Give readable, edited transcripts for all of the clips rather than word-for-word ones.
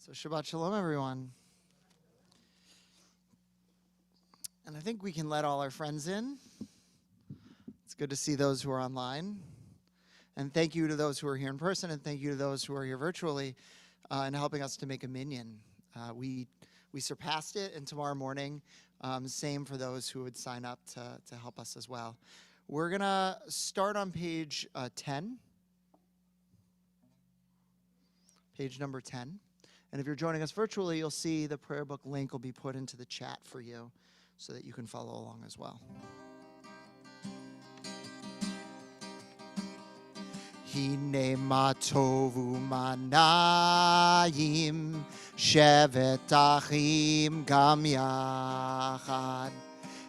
So Shabbat Shalom, everyone. And I think we can let all our friends in. It's good to see those who are online. And thank you to those who are here in person, and thank you to those who are here virtually in helping us to make a minyan. We surpassed it, and tomorrow morning, same for those who would sign up to help us as well. We're going to start on page 10. Page number 10. And if you're joining us virtually, you'll see the prayer book link will be put into the chat for you so that you can follow along as well. Hine ma tovu manayim shevet achim gam yachad.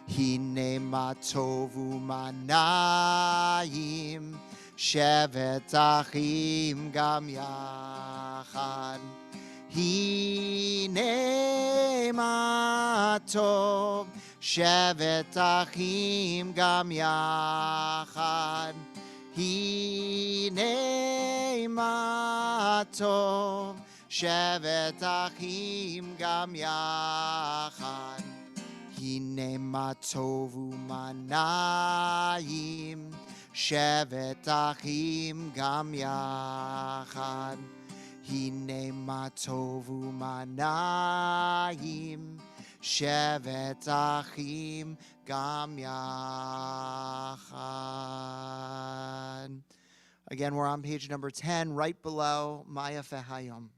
Hine ma tovu manayim shevet achim gam yachad. Hine ma tov shevet achim gam yachad. Hine ma tov shevet achim gam yachad. Hine ma tovu manayim shevet achim gam yachad. Hine ma tovu manayim shevet achim gam yachad. Again, we're on page number 10, right below Maya Fehayom.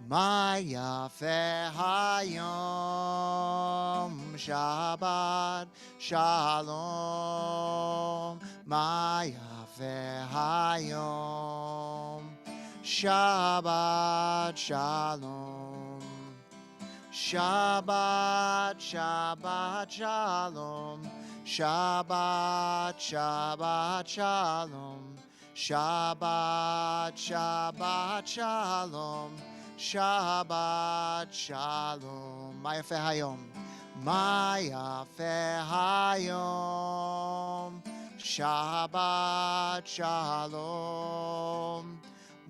Maya Fehayom Shabbat Shalom. Maya Fehayom Shabbat Shalom. Shabbat Shabbat Shalom. Shabbat Shabbat Shalom. Shabbat Shabbat Shalom. Shabbat Shalom. Maya Fehayom. Maya Fehayom. Shabbat Shalom.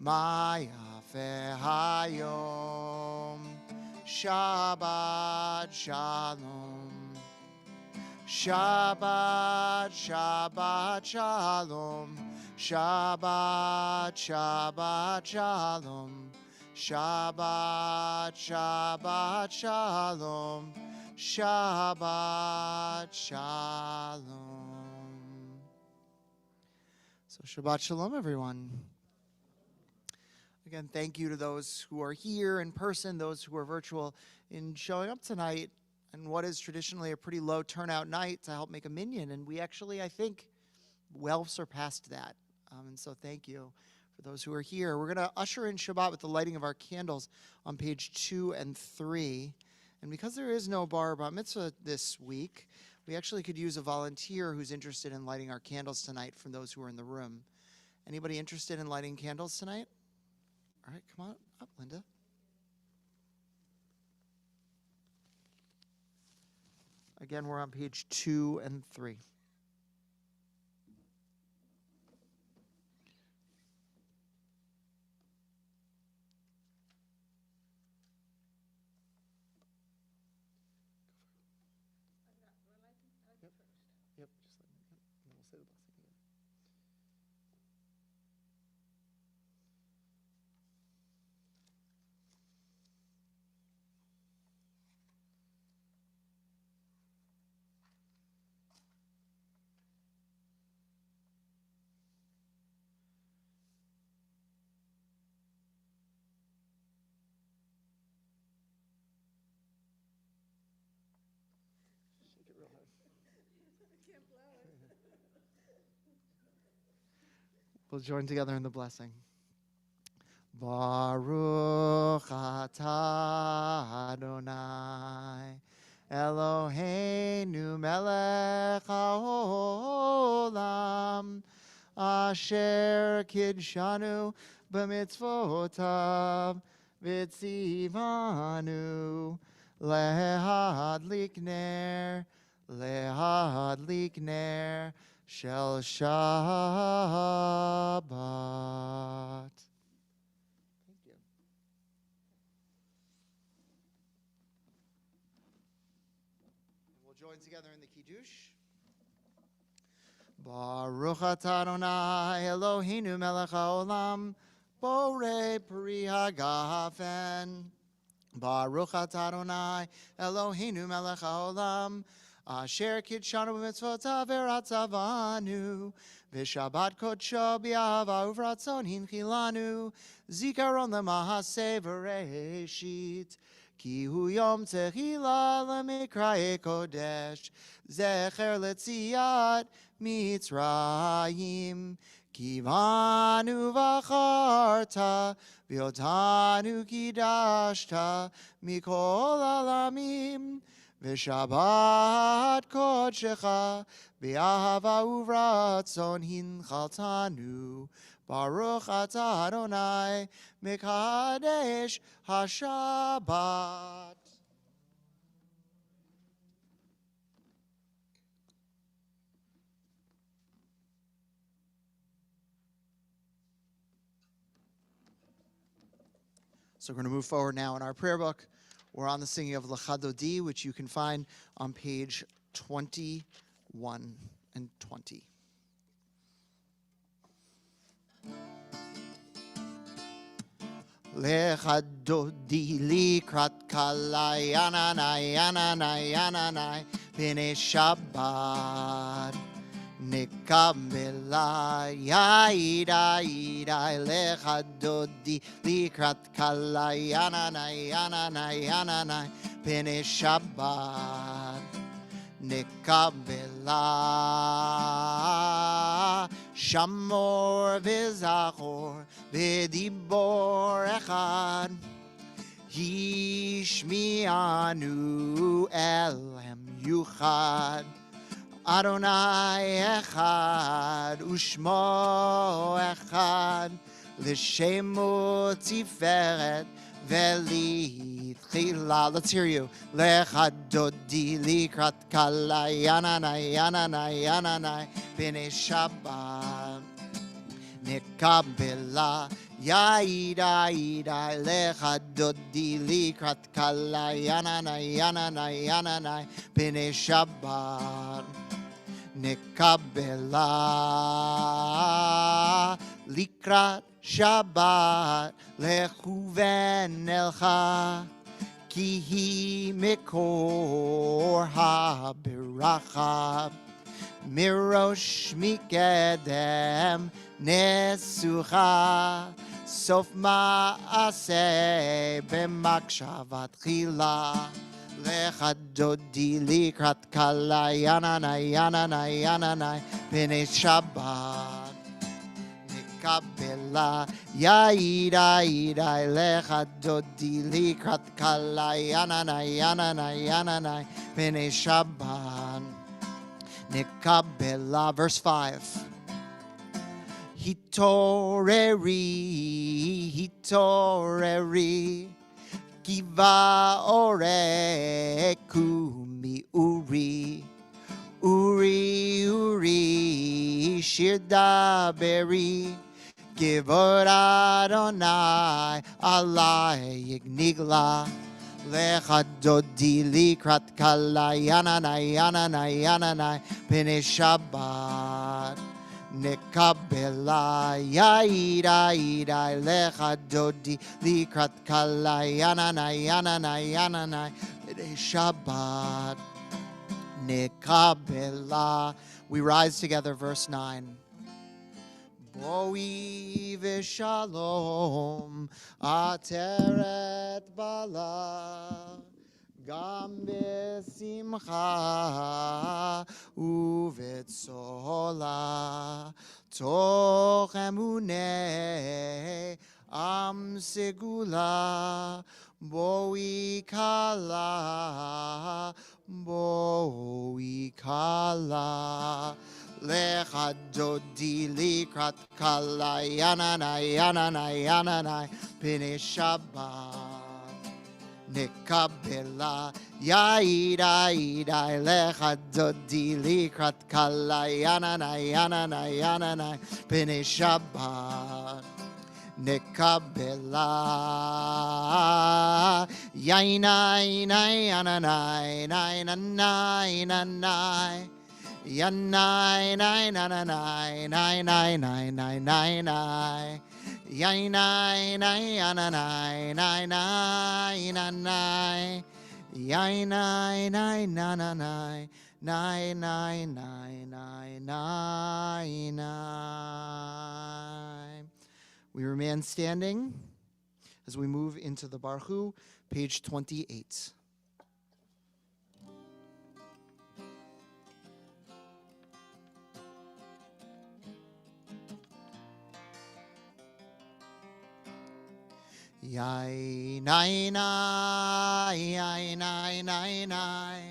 Maya Fehayom. Shabbat Shalom. Shabbat Shabbat Shalom. Shabbat Shabbat Shalom. Shabbat Shabbat Shalom. Shabbat Shalom. So Shabbat Shalom, everyone. Again, thank you to those who are here in person, those who are virtual, in showing up tonight on what is traditionally a pretty low turnout night to help make a minyan. And we actually, I think, well surpassed that. And so thank you for those who are here. We're going to usher in Shabbat with the lighting of our candles on page 2 and 3. And because there is no bar bat mitzvah this week, we actually could use a volunteer who's interested in lighting our candles tonight from those who are in the room. Anybody interested in lighting candles tonight? All right, come on up, Linda. Again, we're on page 2 and 3. Yep, just let me, and then we'll say the blessing together. Shake it real hard. We'll join together in the blessing. Baruch atah Adonai Eloheinu melech haolam asher kidshanu b'mitzvotav v'tzivanu lehadlik ner shel Shabbat. Thank you. We'll join together in the Kiddush. Baruch atah Adonai Eloheinu melech haolam, borei peri hagafen. Baruch atah Adonai Eloheinu melech haolam, asher kidshanu b'mitzvotav v'ratzavanu, v'shabbat kodsho b'ahava uvratzon hinchilanu, zikaron lemahaseh v'reishit, ki hu yom tehila lemikraye kodesh, zecher letziat Mitzrayim, Kivanu v'acharta, v'yotanu kidashta, mikol alamim, v'shabbat kodshecha, b'ahava uvratzon hinchaltanu, Baruch atah Adonai, mekadesh haShabbat. So we're going to move forward now in our prayer book. We're on the singing of L'chadodi, which you can find on page 21 and 20. L'chadodi likrat kalai yananai yananai yananai b'nei Shabbat. Nekabela yaidai lechadodi likrat kalai yananai yananai yananai b'nei Shabbat. Nekabela shamor v'zachor v'dibor echad, yishmianu elhem yuchad. Adonai echad, ushmo echad, l'shemo tiferet v'litchila. Let's hear you. L'chadodi likrat kalai yananai yananai yananai b'nei Shabbat. Nekabela yaidai l'chadodi likrat kalai yananai yananai yananai b'nei Shabbat. Nekabela likrat Shabbat lechuven elcha, ki hi mikor ha-biracha, mirosh mikedem nesucha, sof ma'aseh b'makshavat chila. L'chadodi likrat kalai yananai yananai yananai b'nei Shabbat. Nekabela yaidai l'chadodi likrat kalai yananai yananai yananai b'nei Shabbat. Nekabela, verse 5. Hitoreri, Kiva ore kumi uri, uri, shirda beri, givor Adonai, alai yignigla, l'chadodi likrat kalai yananai yananai yananai b'nei Shabbat. Nekabela yaidai l'chadodi likrat kalai yananai yananai yananai b'nei Shabbat. Nekabela. We rise together, verse 9. Boi v'shalom ateret bala, gam b'simcha uvetzola, toch emunei am segula, boi kala, boi kala. L'chadodi likrat kalai yananai yananai yananai b'nei Shabbat. נקבלה יאידי לך דודי לקראת קלה ינני ינני ינני פני שבת נקבלה יאיני ני ינני ני ני ני Yanai nai nai nai nai nai nai nai nai nai Yai nai nai ananai nai nai nai Yai nai nai nananai nai nai nai nai nai nai. We remain standing as we move into the Baruch, page 28. Yai nai nai yai nai nai nai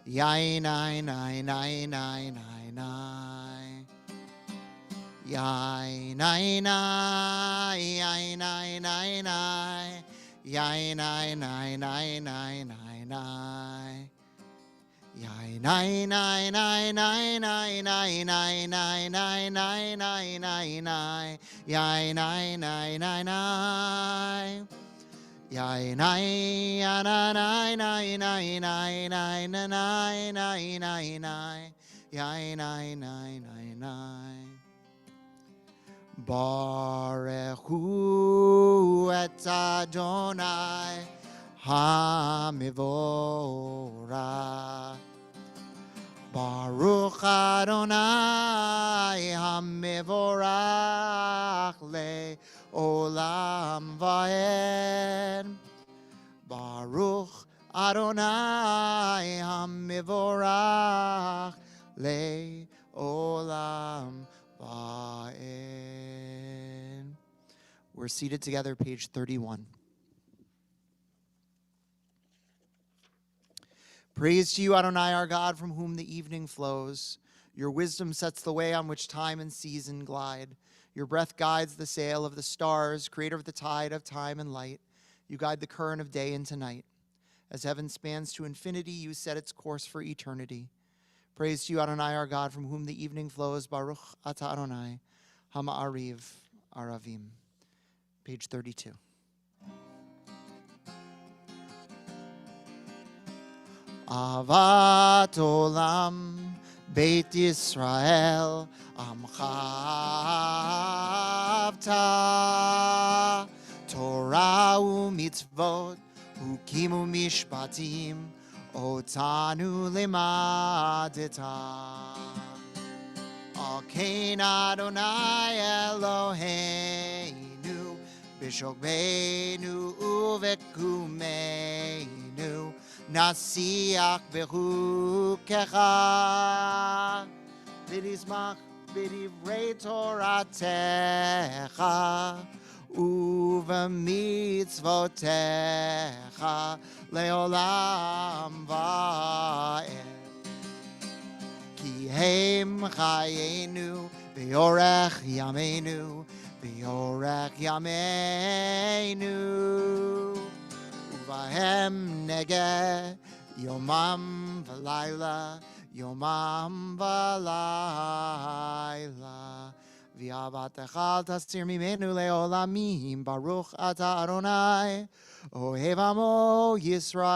yai nai nai nai nai nai nai yai nai nai yai nai nai nai yai nai nai nai nai nai nai yai nai nai nai nai nai nai nai nai nai nai nai nai nai yai nai nai nai nai yai nai ana nai nai nai nai nai nai nai nai nai yai nai nai nai nai Baruch hu et Adonai HaMivorach Baruch Adonai HaMivorach le'olam va'ed Baruch Adonai HaMivorach le'olam va'ed. We're seated together, page 31. Praise to you, Adonai, our God, from whom the evening flows. Your wisdom sets the way on which time and season glide. Your breath guides the sail of the stars, creator of the tide of time and light. You guide the current of day into night. As heaven spans to infinity, you set its course for eternity. Praise to you, Adonai, our God, from whom the evening flows. Baruch atah Adonai, Hama'ariv Aravim. Page 32. Avat olam Beit Yisrael Amcha avta Torah u'mitzvot Hukim u'mishpatim Otanu limadeta Al kein Adonai Eloheinu B'shogbeinu u'vekumeinu Nasiach bechukecha V'nizmach b'divrei Toratecha Uv'mitzvotecha Le'olam va'ed Ki hem chayenu V'yorech yameinu V'yorech yameinu Vahem nege yomam v'layla yomam v'layla v'avatecha tasir mimenu le'olamim Baruch atah Adonai ohev amo Yisrael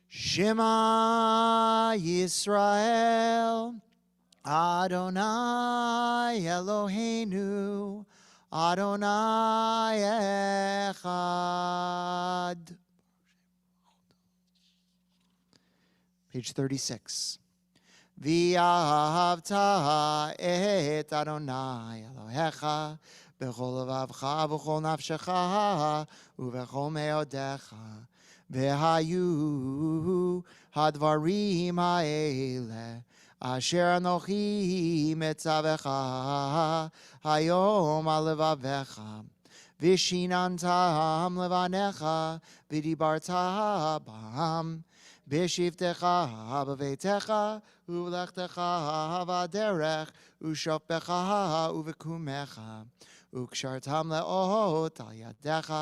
Shema Yisrael Adonai Eloheinu Adonai Echad. Page 36. V'ahavta et Adonai Elohecha b'chol levavcha v'chol nafshecha u'v'chol me'odecha v'hayu hadvarim ha'ele Asher anochi metzavecha hayom alevavecha vishinantam levanecha vidibarta bam bishivtecha bavetecha ulechtecha vaderech ushoppecha uvekumecha וקשרתם לאות על ידיך,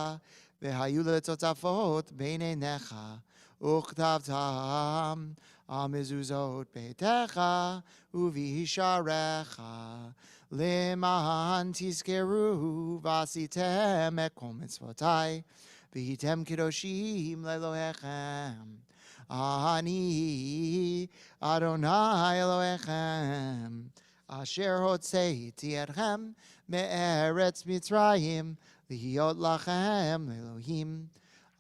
והיו לטוטפות בין עיניך, וכתבתם על מזוזות ביתך ובישעריך, למען תזכרו ועשיתם את כל מצוותי, והייתם קדושים לאלוהיכם. אני אדוני אלוהיכם, אשר הוצאתי אתכם מארץ מצרים, להיות לכם לאלוהים.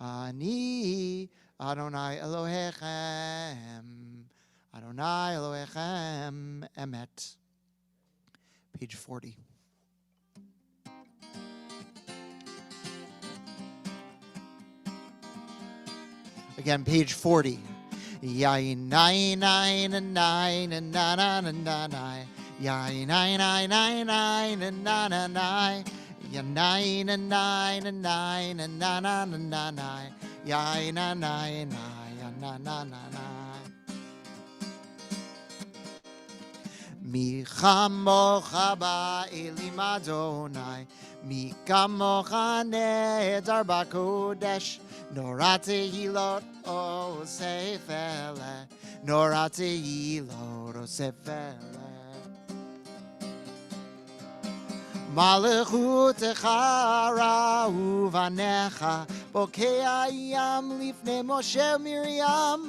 אני אדוני אלוהיכם, אדוני אלוהיכם אמת. Page 40. Again, page 40. Yai nine nine nine nine nine nine. Yai nine nine nine nine nine nine. Ya nine nine nine nine nine nine. Yai nine nine nine nine nine. Mi chamocha ba'elim Adonai, mi kamocha nehedar b'kodesh, norate hilot osefele, norate hilot osefele. Malachutecha ra'u vanecha, bokei hayam lifnei Moshe Miriam,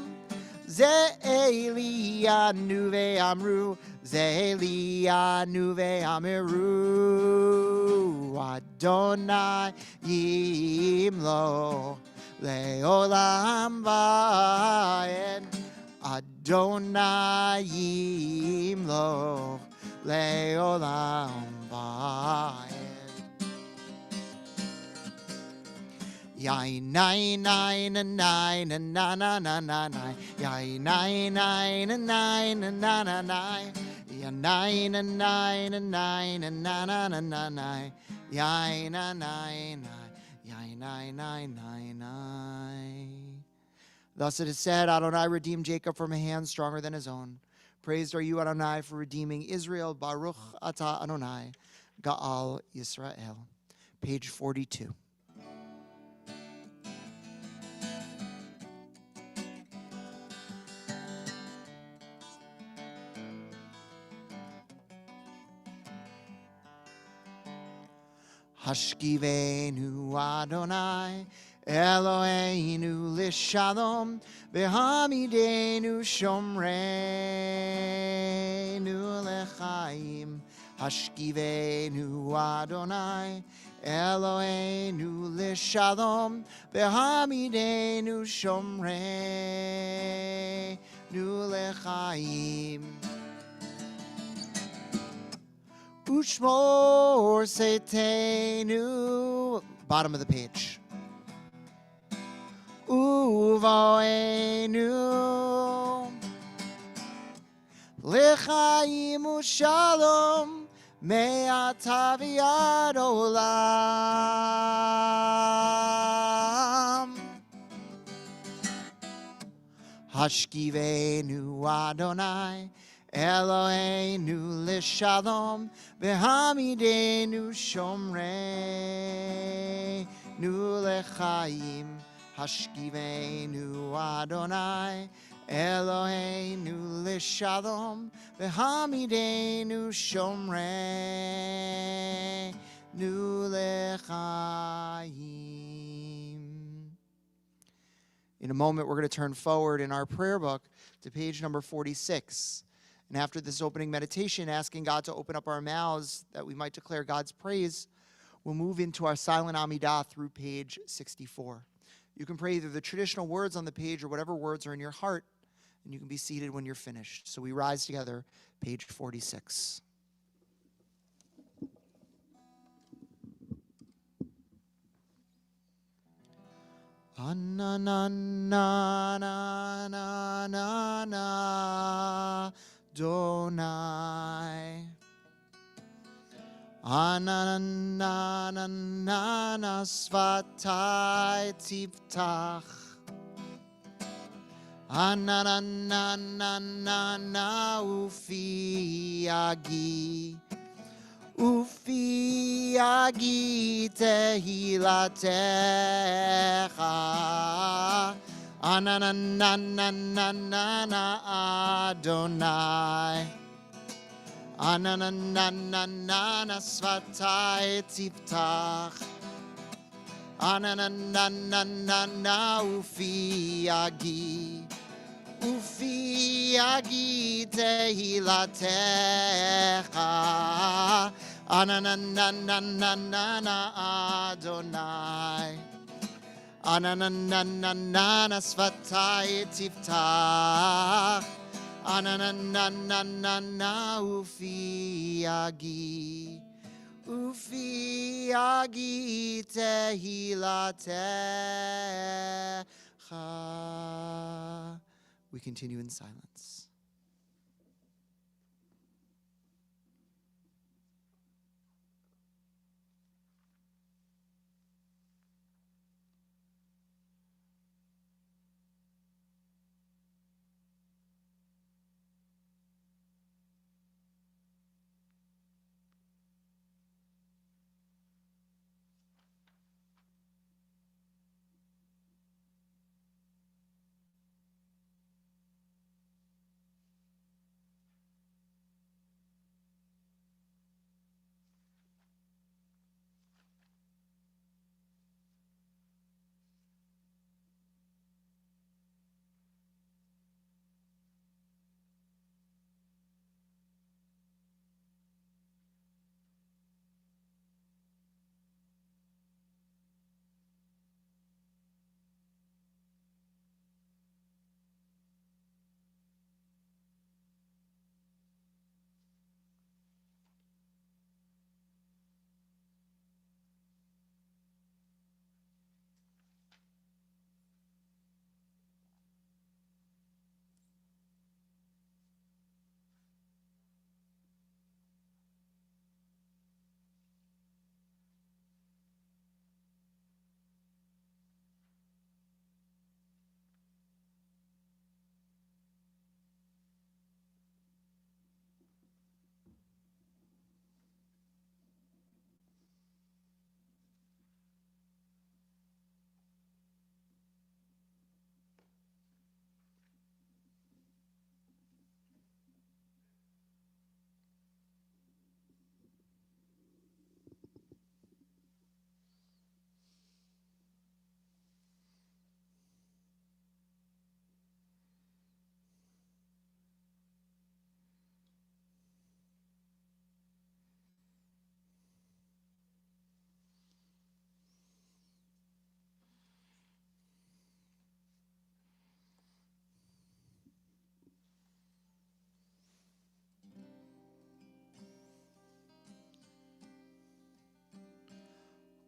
ze Elianu ve'amru, ze Elianu ve'amiru, Adonai yimlo le'olam va'ed, Adonai yimlo le'olam va'ed. Yai nine nine nine nine nine nine nine. Yai nine nine nine nine nine nine. Ya nine nine nine nine nine nine. Yai nine nine nine. Yai nine nine nine nine. Thus it is said, Adonai redeemed Jacob from a hand stronger than his own. Praised are you, Adonai, for redeeming Israel. Baruch atah Adonai, Ga'al Yisrael. Page 42. Hashkivenu Adonai, Eloheinu lishalom, v'hamidenu shomreinu lechaim. Hashkivenu Adonai, Eloheinu lishalom, v'hamidenu shomreinu lechaim. Ushmor Seitenu, bottom of the page. Uvoenu Lechaim Ushalom Me'ata v'ad olam. Hashkivenu Adonai, Eloheinu lishalom, v'hamidenu shomreinu lechaim. Hashkivenu Adonai, Eloheinu lishalom, v'hamidenu shomreinu lechaim. In a moment, we're going to turn forward in our prayer book to page number 46. And after this opening meditation, asking God to open up our mouths that we might declare God's praise, we'll move into our silent Amidah through page 64. You can pray either the traditional words on the page or whatever words are in your heart, and you can be seated when you're finished. So we rise together, page 46. Na na na na na na na Donai. Ananana svatai tiftach. Ananana ufi agi. Ufi yagi tehilatecha. Anananananana Adonai. Ananananana svatai tiftach. Ananananana ufi yagi. Ufi yagi tehilatecha. Ananananana Adonai. Ananananana svatai tiftach. Ananananana ufi yagi. Ufi yagi tehilatecha. We continue in silence.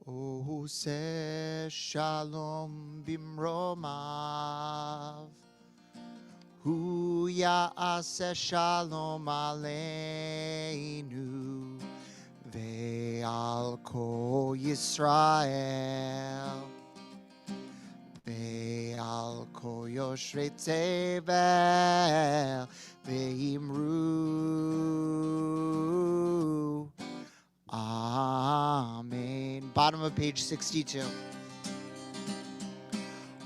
Ose shalom bimromav. Hu ya'aseh shalom aleinu. Ve'al kol Yisrael. Ve'al kol yoshvei tevel. Ve'imru. Amen. Bottom of page 62.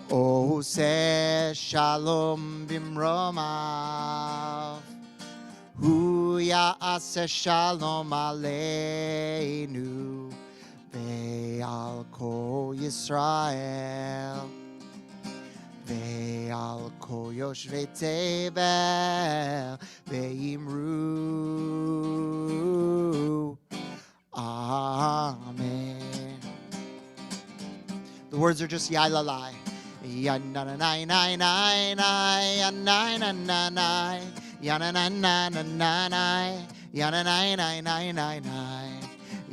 Ose shalom bimromav. Hu ya'aseh shalom aleinu. Ve'al kol Yisrael. Ve'al kol yoshvei tevel. Ve'imru. Amen. The words are just Yalalai. Yananai-nai-nai-nai, yanai-na-na-nai, yananai-na-na-nai, yananai-nai-nai-nai-nai,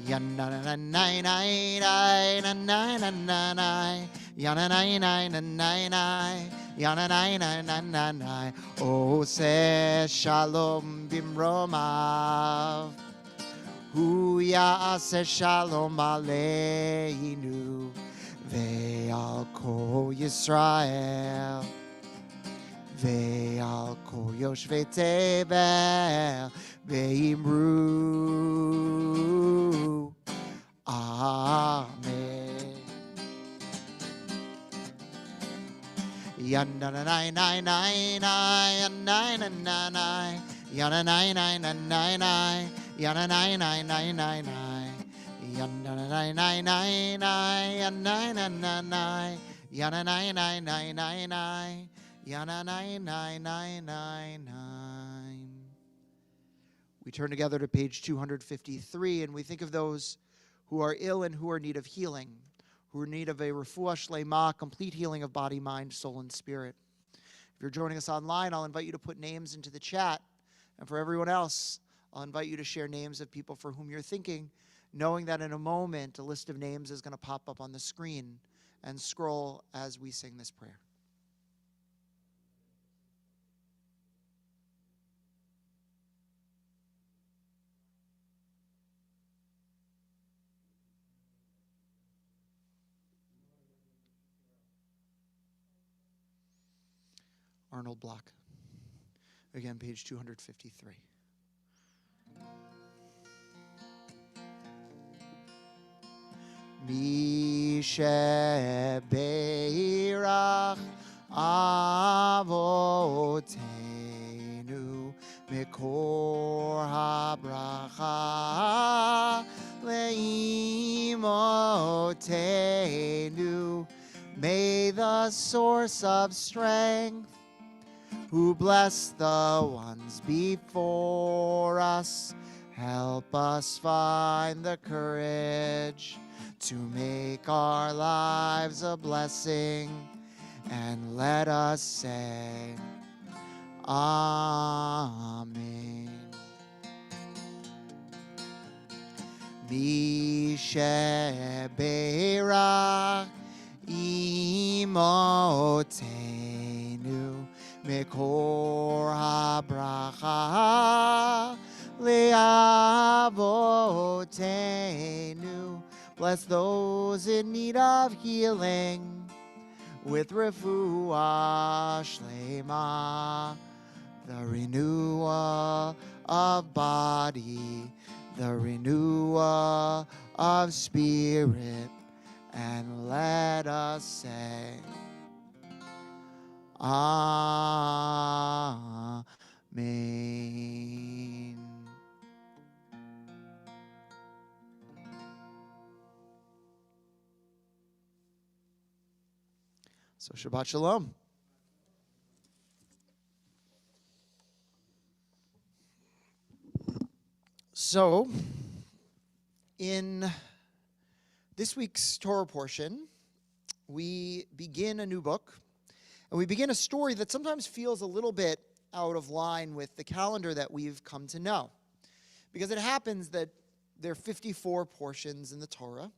yananai-nai-nai-nai, nanai-na-na-nai, yananai-nai-nai-nai, yananai-nai-nai-nai. Ose shalom bimromav. Hu ya'aseh shalom aleinu. Ve'al kol Yisrael. ve'al kol yoshvei tevel ve'imru Amen. Yandanai nai nai nai yanai nai nai yanai nai nai nai yanai nai nai nai nai yandanai nai nai nai yanai nai nai yanai nai nai nai nai yanai nai nai nai nai. We turn together to page 253 and we think of those who are ill and who are in need of healing, who are in need of a refuah shlema, complete healing of body, mind, soul, and spirit. If you're joining us online, I'll invite you to put names into the chat. And for everyone else, I'll invite you to share names of people for whom you're thinking, knowing that in a moment, a list of names is going to pop up on the screen and scroll as we sing this prayer. Arnold Block. Again, page 253. Mishe beirach avotenu mikor habracha leimotenu. May the source of strength, who bless the ones before us, help us find the courage to make our lives a blessing, and let us say, Amen. Mishe beirach imotenu mikor habracha leavotenu. Bless those in need of healing with refuah shlema, the renewal of body, the renewal of spirit, and let us say, Amen. So Shabbat Shalom. So, in this week's Torah portion, we begin a new book, and we begin a story that sometimes feels a little bit out of line with the calendar that we've come to know. Because it happens that there are 54 portions in the Torah,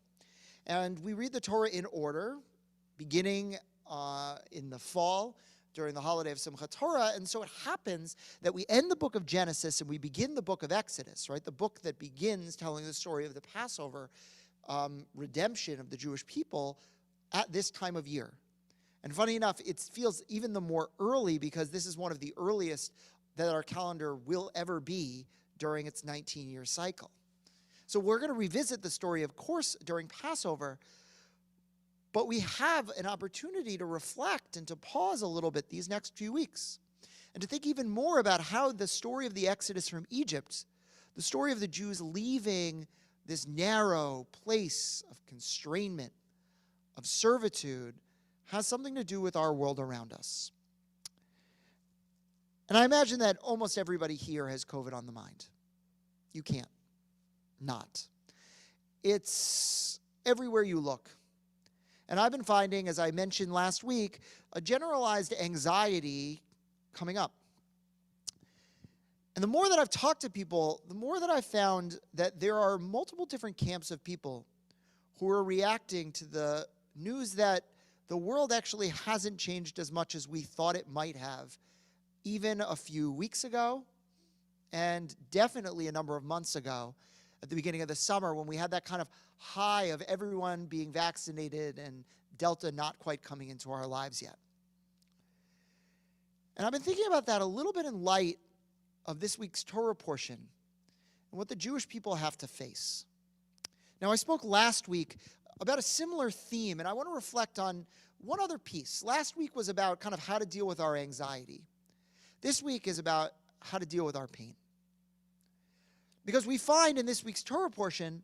and we read the Torah in order, beginning in the fall, during the holiday of Simchat Torah, and so it happens that we end the book of Genesis and we begin the book of Exodus, right? The book that begins telling the story of the Passover redemption of the Jewish people at this time of year. And funny enough, it feels even the more early because this is one of the earliest that our calendar will ever be during its 19-year cycle. So we're going to revisit the story, of course, during Passover, but we have an opportunity to reflect and to pause a little bit these next few weeks and to think even more about how the story of the Exodus from Egypt, the story of the Jews leaving this narrow place of constrainment, of servitude, has something to do with our world around us. And I imagine that almost everybody here has COVID on the mind. You can't not. It's everywhere you look. And I've been finding, as I mentioned last week, a generalized anxiety coming up. And the more that I've talked to people, the more that I've found that there are multiple different camps of people who are reacting to the news that the world actually hasn't changed as much as we thought it might have, even a few weeks ago, and definitely a number of months ago, at the beginning of the summer, when we had that kind of high of everyone being vaccinated and Delta not quite coming into our lives yet. And I've been thinking about that a little bit in light of this week's Torah portion and what the Jewish people have to face. Now, I spoke last week about a similar theme, and I want to reflect on one other piece. Last week was about kind of how to deal with our anxiety. This week is about how to deal with our pain. Because we find in this week's Torah portion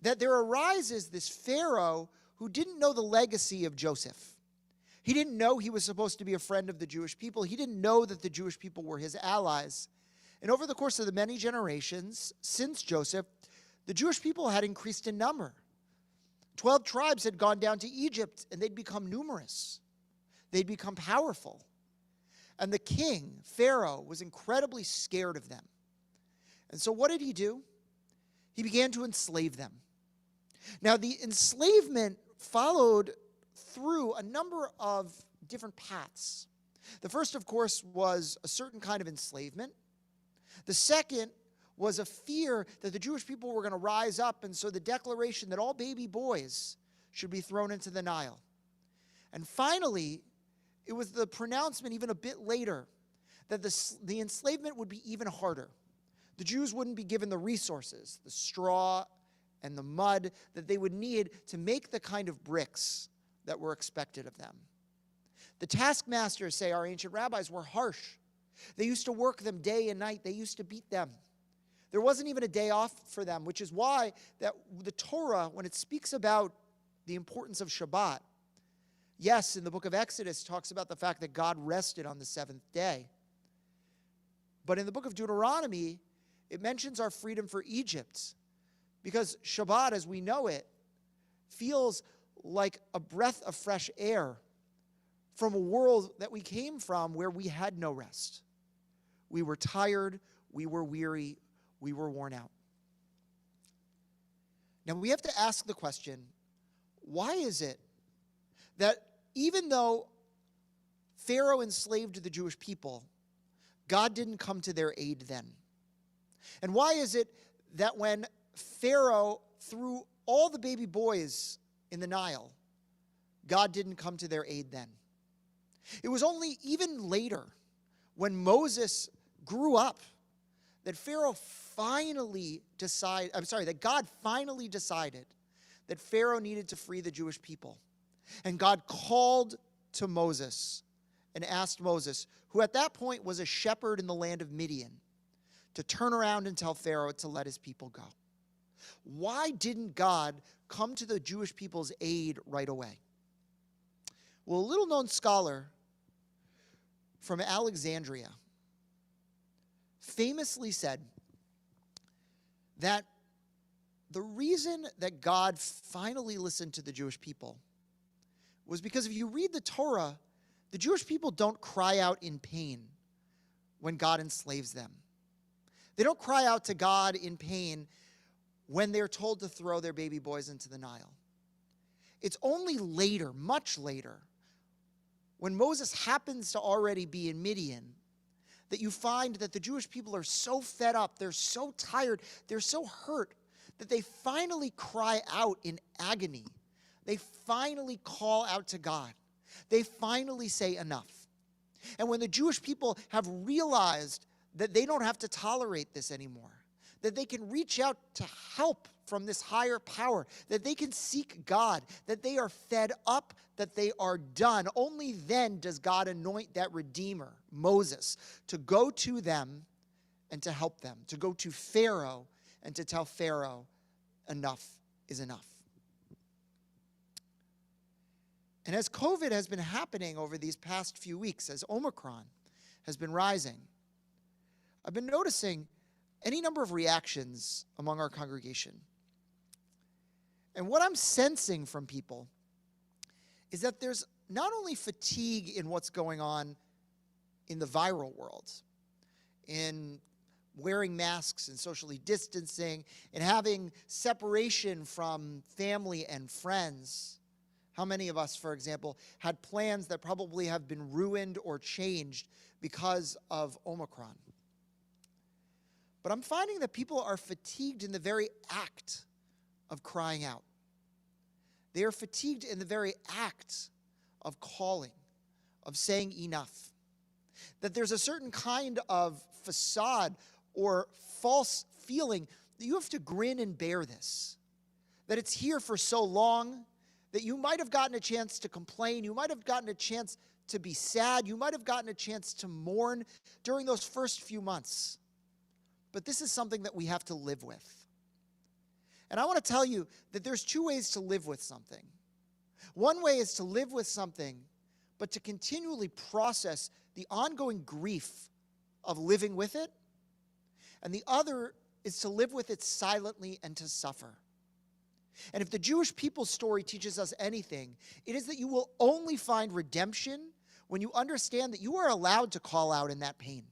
that there arises this Pharaoh who didn't know the legacy of Joseph. He didn't know he was supposed to be a friend of the Jewish people. He didn't know that the Jewish people were his allies. And over the course of the many generations since Joseph, the Jewish people had increased in number. 12 tribes had gone down to Egypt, and they'd become numerous. They'd become powerful. And the king, Pharaoh, was incredibly scared of them. And so what did he do? He began to enslave them. Now, the enslavement followed through a number of different paths. The first, of course, was a certain kind of enslavement. The second was a fear that the Jewish people were going to rise up, and so the declaration that all baby boys should be thrown into the Nile. And finally, it was the pronouncement even a bit later that the enslavement would be even harder. The Jews wouldn't be given the resources, the straw and the mud that they would need to make the kind of bricks that were expected of them. The taskmasters, say our ancient rabbis, were harsh. They used to work them day and night. They used to beat them. There wasn't even a day off for them, which is why that the Torah, when it speaks about the importance of Shabbat, yes, in the book of Exodus, talks about the fact that God rested on the seventh day. But in the book of Deuteronomy, it mentions our freedom for Egypt, because Shabbat, as we know it, feels like a breath of fresh air from a world that we came from where we had no rest. We were tired, we were weary, we were worn out. Now we have to ask the question, why is it that even though Pharaoh enslaved the Jewish people, God didn't come to their aid then? And why is it that when Pharaoh threw all the baby boys in the Nile, God didn't come to their aid then? It was only even later, when Moses grew up, that God finally decided that Pharaoh needed to free the Jewish people. And God called to Moses and asked Moses, who at that point was a shepherd in the land of Midian, to turn around and tell Pharaoh to let his people go. Why didn't God come to the Jewish people's aid right away? Well, a little-known scholar from Alexandria famously said that the reason that God finally listened to the Jewish people was because if you read the Torah, the Jewish people don't cry out in pain when God enslaves them. They don't cry out to God in pain when they're told to throw their baby boys into the Nile. It's only later, much later, when Moses happens to already be in Midian, that you find that the Jewish people are so fed up, they're so tired, they're so hurt, that they finally cry out in agony. They finally call out to God. They finally say enough. And when the Jewish people have realized that they don't have to tolerate this anymore, that they can reach out to help from this higher power, that they can seek God, that they are fed up, that they are done, only then does God anoint that Redeemer, Moses, to go to them and to help them, to go to Pharaoh and to tell Pharaoh, enough is enough. And as COVID has been happening over these past few weeks, as Omicron has been rising, I've been noticing any number of reactions among our congregation. And what I'm sensing from people is that there's not only fatigue in what's going on in the viral world, in wearing masks and socially distancing, and having separation from family and friends. How many of us, for example, had plans that probably have been ruined or changed because of Omicron? But I'm finding that people are fatigued in the very act of crying out. They are fatigued in the very act of calling, of saying enough. that there's a certain kind of facade or false feeling that you have to grin and bear this, that it's here for so long, that you might have gotten a chance to complain, you might have gotten a chance to be sad, you might have gotten a chance to mourn during those first few months. But this is something that we have to live with. And I want to tell you that there's two ways to live with something. One way is to live with something, but to continually process the ongoing grief of living with it. And the other is to live with it silently and to suffer. And if the Jewish people's story teaches us anything, it is that you will only find redemption when you understand that you are allowed to call out in that pain.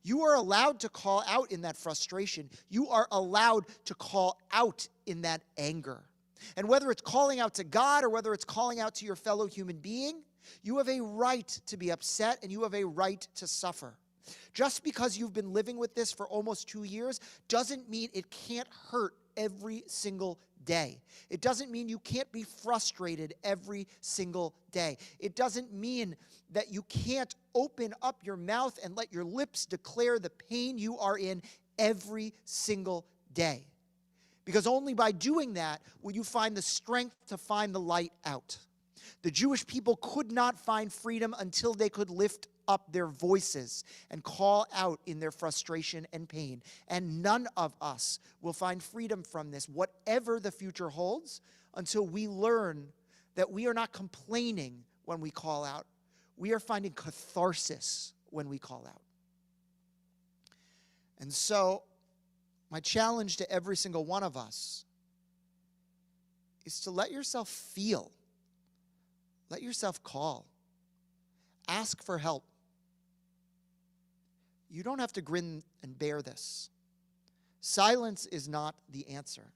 You are allowed to call out in that frustration. You are allowed to call out in that anger. And whether it's calling out to God or whether it's calling out to your fellow human being, you have a right to be upset and you have a right to suffer. Just because you've been living with this for almost 2 years doesn't mean it can't hurt every single day. It doesn't mean you can't be frustrated every single day. It doesn't mean that you can't open up your mouth and let your lips declare the pain you are in every single day. Because only by doing that will you find the strength to find the light out. The Jewish people could not find freedom until they could lift up their voices and call out in their frustration and pain. And none of us will find freedom from this, whatever the future holds, until we learn that we are not complaining when we call out. We are finding catharsis when we call out. And so, my challenge to every single one of us is to let yourself feel. Let yourself call. Ask for help. You don't have to grin and bear this. Silence is not the answer.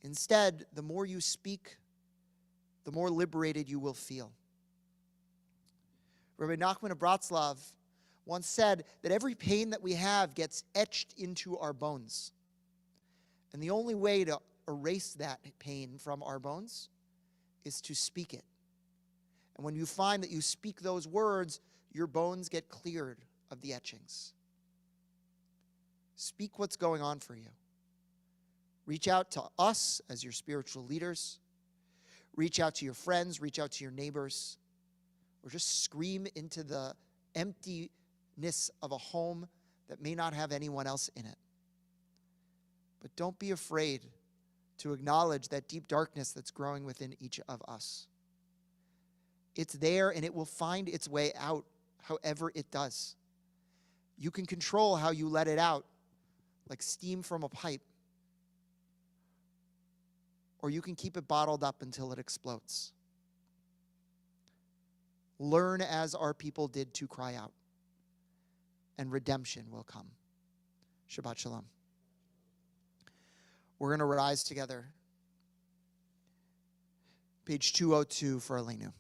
Instead, the more you speak, the more liberated you will feel. Rabbi Nachman of Bratslav once said that every pain that we have gets etched into our bones. And the only way to erase that pain from our bones is to speak it. And when you find that you speak those words, your bones get cleared of the etchings. Speak what's going on for you. Reach out to us as your spiritual leaders. Reach out to your friends, reach out to your neighbors, or just scream into the emptiness of a home that may not have anyone else in it. But don't be afraid to acknowledge that deep darkness that's growing within each of us. It's there and it will find its way out however it does. You can control how you let it out, like steam from a pipe. Or you can keep it bottled up until it explodes. Learn as our people did to cry out, and redemption will come. Shabbat shalom. We're going to rise together. Page 202 for Aleinu.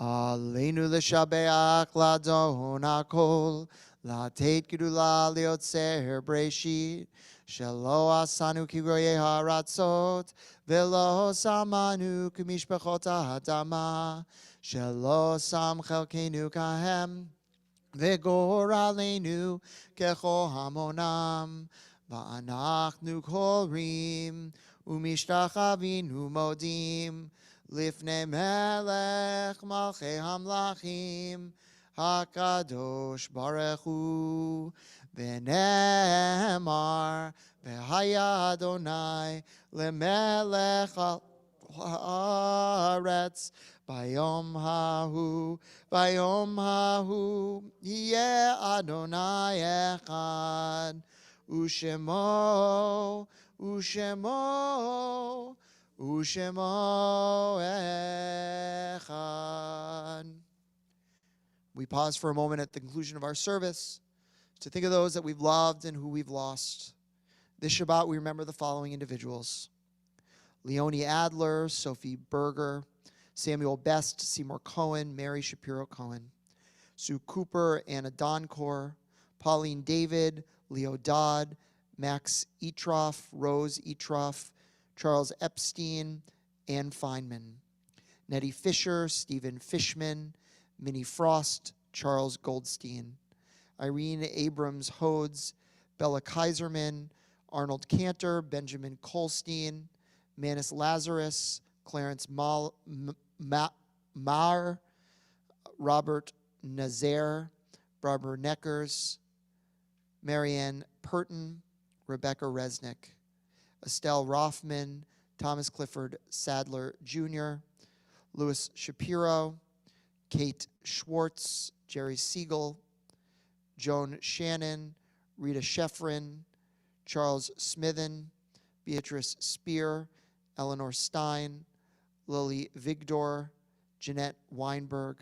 Aleinu l'shabeach l'adon hakol, לתת גדולה ליוצר בראשית, שלא עשנו כגויי הארצות, ולא שמנו כמשפחות האדמה, שלא שם חלקנו כהם, וגורלנו ככל המונם, ואנחנו קוראים ומשתחווים ומודים, לפני מלך מלכי המלכים, הקדוש ברוך הוא, ונאמר, והיה אדוני למלך על הארץ, ביום ההוא, יהיה אדוני אחד, ושמו אחד. We pause for a moment at the conclusion of our service to think of those that we've loved and who we've lost. This Shabbat, we remember the following individuals: Leonie Adler, Sophie Berger, Samuel Best, Seymour Cohen, Mary Shapiro Cohen, Sue Cooper, Anna Doncor, Pauline David, Leo Dodd, Max Etroff, Rose Etroff, Charles Epstein, Ann Feynman, Nettie Fisher, Stephen Fishman, Minnie Frost, Charles Goldstein, Irene Abrams Hodes, Bella Kaiserman, Arnold Cantor, Benjamin Kolstein, Manus Lazarus, Clarence Maher, Robert Nazaire, Barbara Neckers, Marianne Purton, Rebecca Resnick, Estelle Rothman, Thomas Clifford Sadler Jr., Louis Shapiro, Kate Schwartz, Jerry Siegel, Joan Shannon, Rita Sheffrin, Charles Smithen, Beatrice Spear, Eleanor Stein, Lily Vigdor, Jeanette Weinberg,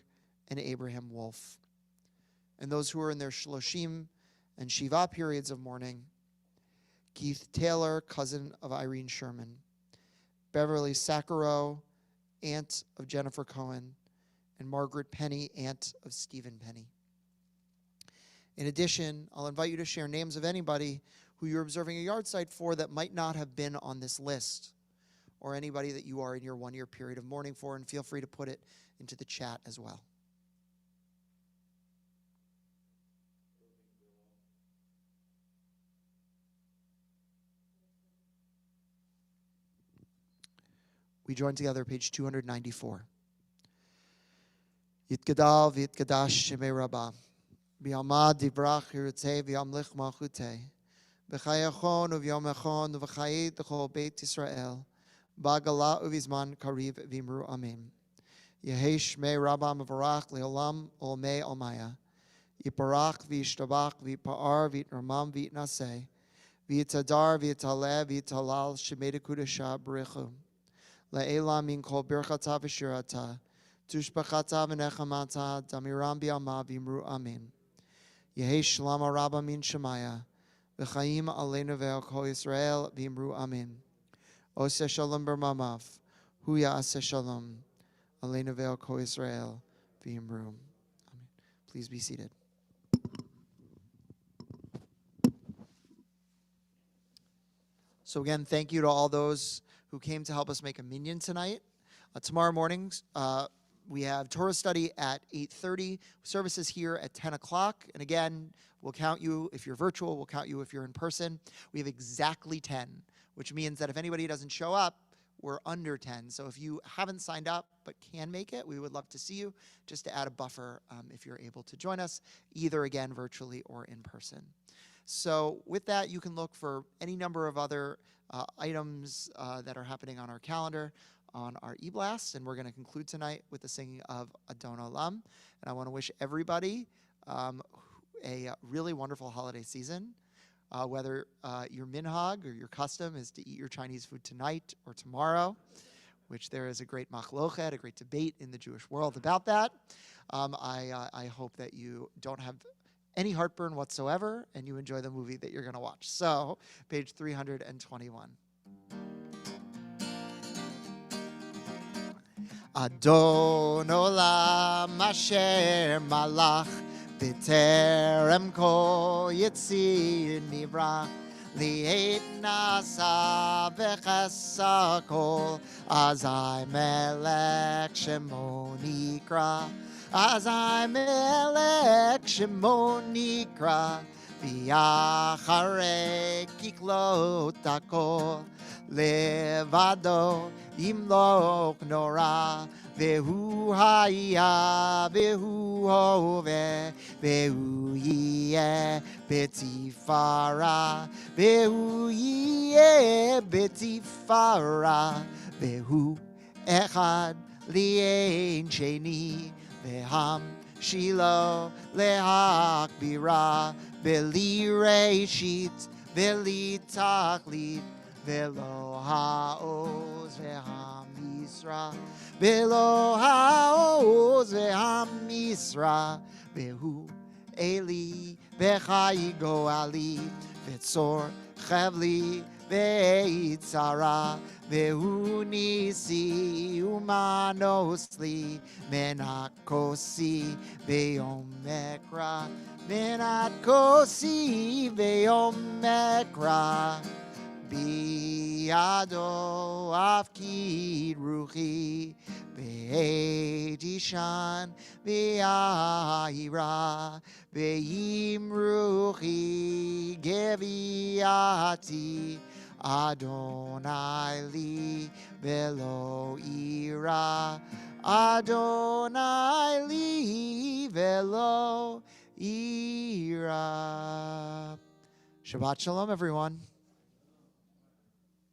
and Abraham Wolf. And those who are in their Shloshim and Shiva periods of mourning: Keith Taylor, cousin of Irene Sherman; Beverly Saccarow, aunt of Jennifer Cohen; and Margaret Penny, aunt of Stephen Penny. In addition, I'll invite you to share names of anybody who you're observing a yard site for that might not have been on this list, or anybody that you are in your one-year period of mourning for, and feel free to put it into the chat as well. We join together, page 294. Yitgadal v'yitgadash shemei Rabbah, b'yamad divrach yirutzei v'yamlich malchutei, b'chayachon uv'yomechon uv'chayit d'chol beit Yisrael, b'agala uv'izman kariv v'imru amen. Yehei shmei Rabbah mevarach le'olam olmei olmaya, yiparach v'yishtabach v'yipa'ar v'yitramam v'yitnaseh, v'yitadar v'yitaleh v'yitalal shemei dekudasha b'rechu. Le'ela min kol birchata v'shirata, tushbachata v'nechamata, damiram bi'alma v'imru amen. Yehi shlama rabba min shemaya, v'chaim aleinu ve'al kol Yisrael v'imru amen. Oseh shalom b'mamav, hu ya'aseh shalom, aleinu ve'al kol Yisrael v'imru amen. Please be seated. So again, thank you to all those who came to help us make a minyan tonight. Tomorrow mornings, we have Torah study at 8:30, services here at 10 o'clock. And again, we'll count you if you're virtual, we'll count you if you're in person. We have exactly 10, which means that if anybody doesn't show up, we're under 10. So if you haven't signed up but can make it, we would love to see you, just to add a buffer if you're able to join us, either again virtually or in person. So with that, you can look for any number of other items that are happening on our calendar, on our e-blast, and we're going to conclude tonight with the singing of Adon Olam. And I want to wish everybody a really wonderful holiday season. Whether your minhag or your custom is to eat your Chinese food tonight or tomorrow, which there is a great machlochet, a great debate in the Jewish world about that. I hope that you don't have any heartburn whatsoever, and you enjoy the movie that you're going to watch. So, page 321. Adon Olam Asher Malach B'terem Kol Yitzir Nivra Li'et Nasa V'chesa Kol Azai Melech Shemo Nikra Azai Melech Shemo Nikra V'yacharei Kiklot HaKol Levado Imloch Nora Vehu Haya Vehu Hove Vehu Yeh Betifara Vehu Yeh Betifara Vehu Echad Lien Sheni Veham Shilo Lehakbira Veli Reishit Veli Tachlit Velo Haoz Vehamisra Velo Haoz Vehamisra Vehu Eli Vechai Goali Vetzor Chavli Veitzara Vehu Nisi Umanosli Menakosi Veomekra Menakosi Veomekra Biado afkid ruchi Be'edishan Be'ahira Be'im ruchi Geviati Adonai li velo ira Adonai li velo ira. Shabbat shalom, everyone.